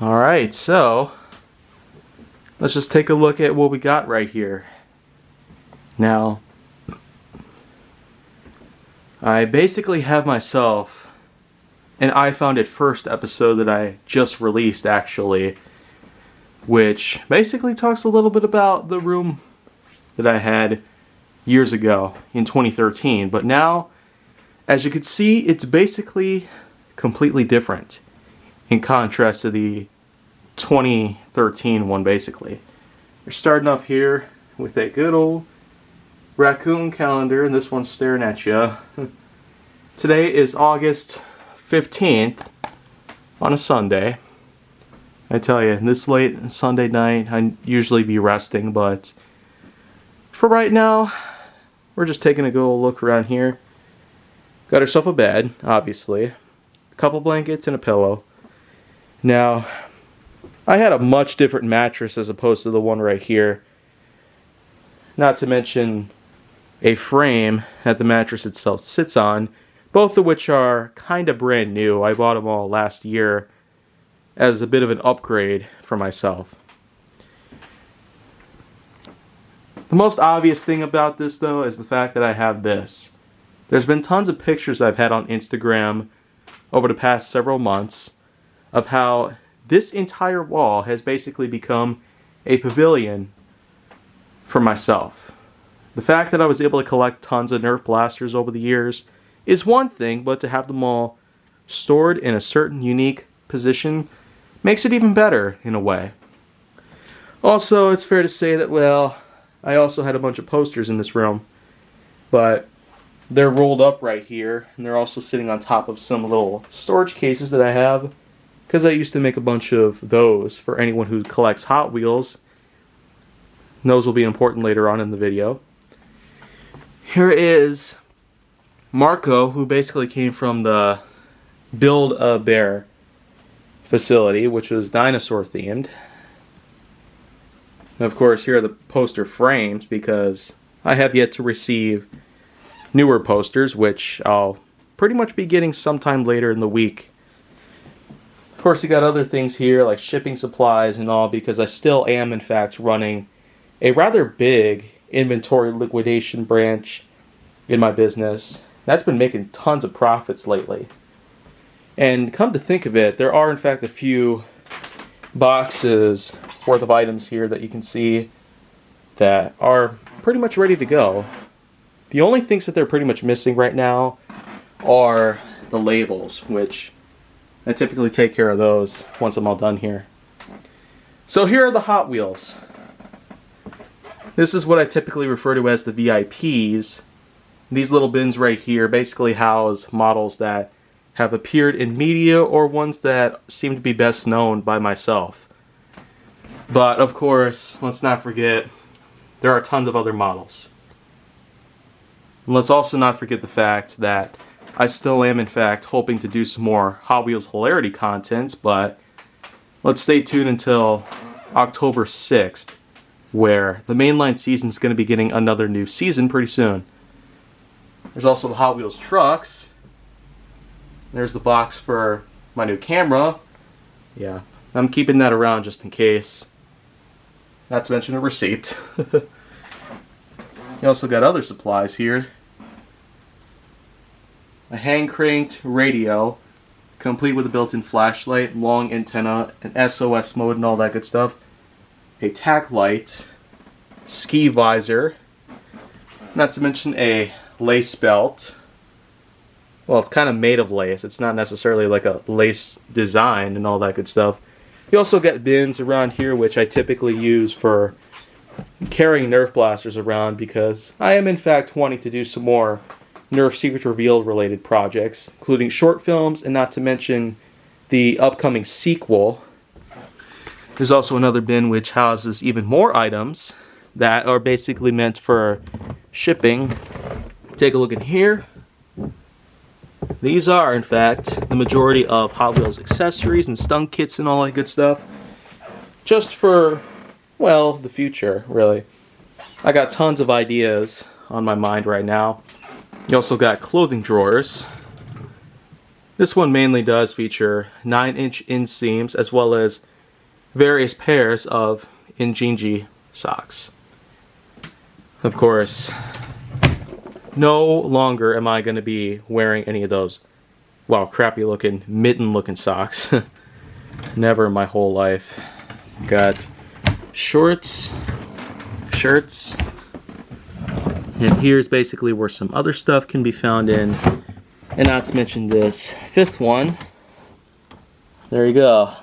Alright, so let's just take a look at what we got right here. Now, I basically have myself an I Found It First episode that I just released, actually, which basically talks a little bit about the room that I had years ago in 2013. But now, as you can see, it's basically completely different in contrast to the 2013 one, basically. You're starting off here with a good old raccoon calendar, and this one's staring at you. Today is August 15th on a Sunday. I tell you, this late Sunday night, I'd usually be resting, but for right now, we're just taking a good look around here. Got herself a bed, obviously, a couple blankets and a pillow. Now, I had a much different mattress as opposed to the one right here. Not to mention a frame that the mattress itself sits on, both of which are kind of brand new. I bought them all last year as a bit of an upgrade for myself. The most obvious thing about this, though, is the fact that I have this. There's been tons of pictures I've had on Instagram over the past several months of how this entire wall has basically become a pavilion for myself. The fact that I was able to collect tons of Nerf blasters over the years is one thing, but to have them all stored in a certain unique position makes it even better in a way. Also, it's fair to say that, well, I also had a bunch of posters in this room, but they're rolled up right here, and they're also sitting on top of some little storage cases that I have, because I used to make a bunch of those for anyone who collects Hot Wheels. And those will be important later on in the video. Here is Marco, who basically came from the Build-A-Bear facility, which was dinosaur themed. And of course, here are the poster frames, because I have yet to receive newer posters, which I'll pretty much be getting sometime later in the week. Of course, you got other things here like shipping supplies and all, because I still am in fact running a rather big inventory liquidation branch in my business. That's been making tons of profits lately. And come to think of it, there are in fact a few boxes worth of items here that you can see that are pretty much ready to go. The only things that they're pretty much missing right now are the labels, which I typically take care of those once I'm all done here. So here are the Hot Wheels. This is what I typically refer to as the VIPs. These little bins right here basically house models that have appeared in media or ones that seem to be best known by myself. But of course, let's not forget, there are tons of other models. And let's also not forget the fact that I still am in fact hoping to do some more Hot Wheels hilarity content, but let's stay tuned until October 6th, where the mainline season is going to be getting another new season pretty soon. There's also the Hot Wheels trucks. There's the box for my new camera. Yeah, I'm keeping that around just in case. Not to mention a receipt. You also got other supplies here. A hand-cranked radio, complete with a built-in flashlight, long antenna, an SOS mode and all that good stuff. A tack light, ski visor, not to mention a lace belt. Well, it's kind of made of lace. It's not necessarily like a lace design and all that good stuff. You also get bins around here, which I typically use for carrying Nerf blasters around, because I am in fact wanting to do some more Nerf Secret Reveal related projects, including short films and not to mention the upcoming sequel. There's also another bin which houses even more items that are basically meant for shipping. Take a look in here. These are, in fact, the majority of Hot Wheels accessories and stunt kits and all that good stuff. Just for, well, the future, really. I got tons of ideas on my mind right now. You also got clothing drawers. This one mainly does feature 9-inch inseams as well as various pairs of Injinji socks. Of course, no longer am I going to be wearing any of those, well, crappy looking, mitten looking socks. Never in my whole life. Got shorts, shirts, and here's basically where some other stuff can be found in. And not to mention this fifth one. There you go.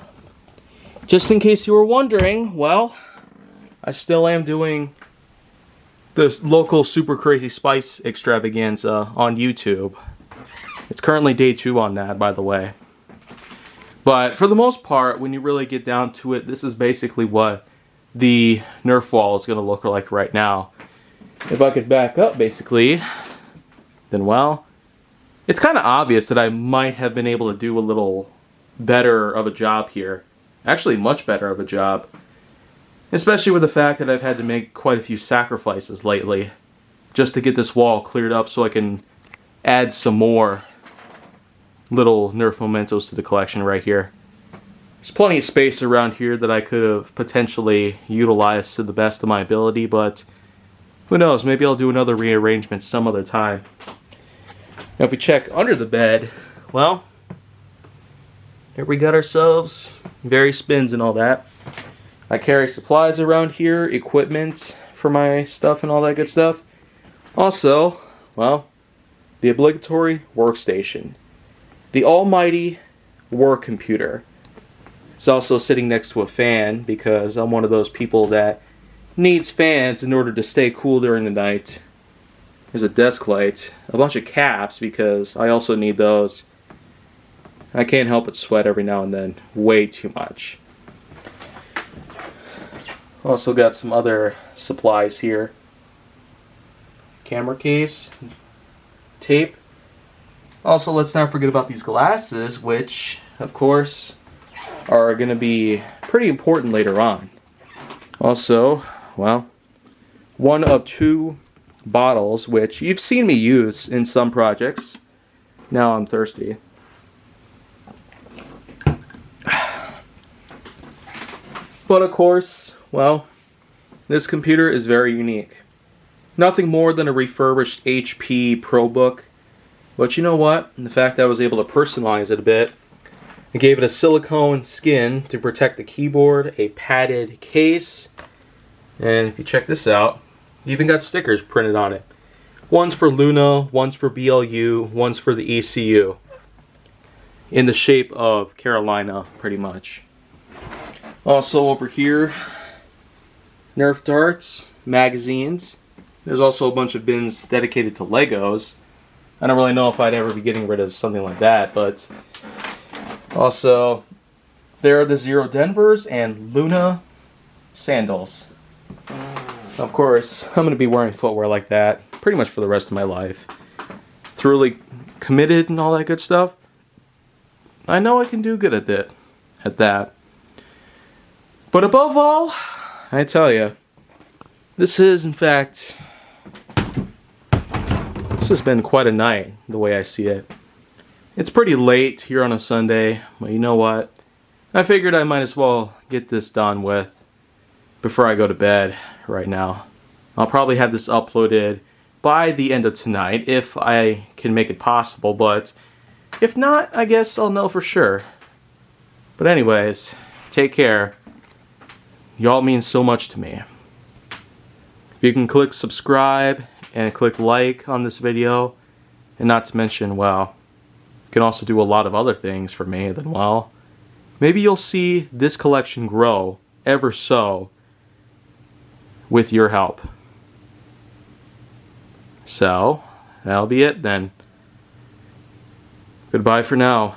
Just in case you were wondering, well, I still am doing this local Super Crazy Spice extravaganza on YouTube. It's currently day 2 on that, by the way. But for the most part, when you really get down to it, this is basically what the Nerf wall is going to look like right now. If I could back up, basically, then well, it's kind of obvious that I might have been able to do a little better of a job here. Actually, much better of a job. Especially with the fact that I've had to make quite a few sacrifices lately just to get this wall cleared up so I can add some more little Nerf mementos to the collection right here. There's plenty of space around here that I could have potentially utilized to the best of my ability, but who knows, maybe I'll do another rearrangement some other time. Now if we check under the bed, well, here we got ourselves various bins and all that. I carry supplies around here, equipment for my stuff and all that good stuff. Also, well, the obligatory workstation. The almighty work computer. It's also sitting next to a fan because I'm one of those people that needs fans in order to stay cool during the night. There's a desk light, a bunch of caps because I also need those. I can't help but sweat every now and then, way too much. Also got some other supplies here. Camera case, tape. Also, let's not forget about these glasses, which, of course, are going to be pretty important later on. Also, well, one of 2 bottles, which you've seen me use in some projects. Now I'm thirsty. But of course, well, this computer is very unique. Nothing more than a refurbished HP ProBook. But you know what? The fact that I was able to personalize it a bit, I gave it a silicone skin to protect the keyboard, a padded case, and if you check this out, you even got stickers printed on it. One's for Luna, one's for BLU, one's for the ECU. In the shape of Carolina, pretty much. Also over here, Nerf darts, magazines. There's also a bunch of bins dedicated to Legos. I don't really know if I'd ever be getting rid of something like that, but also there are the Zero Denvers and Luna sandals. Of course, I'm going to be wearing footwear like that pretty much for the rest of my life. Thoroughly committed and all that good stuff. I know I can do good at that. But above all, I tell you, this is in fact, this has been quite a night, the way I see it. It's pretty late here on a Sunday, but you know what? I figured I might as well get this done with before I go to bed right now. I'll probably have this uploaded by the end of tonight, if I can make it possible, but if not, I guess I'll know for sure. But anyways, take care. Y'all mean so much to me. If you can click subscribe and click like on this video, and not to mention, well, you can also do a lot of other things for me, then well, maybe you'll see this collection grow ever so with your help. So, that'll be it then. Goodbye for now.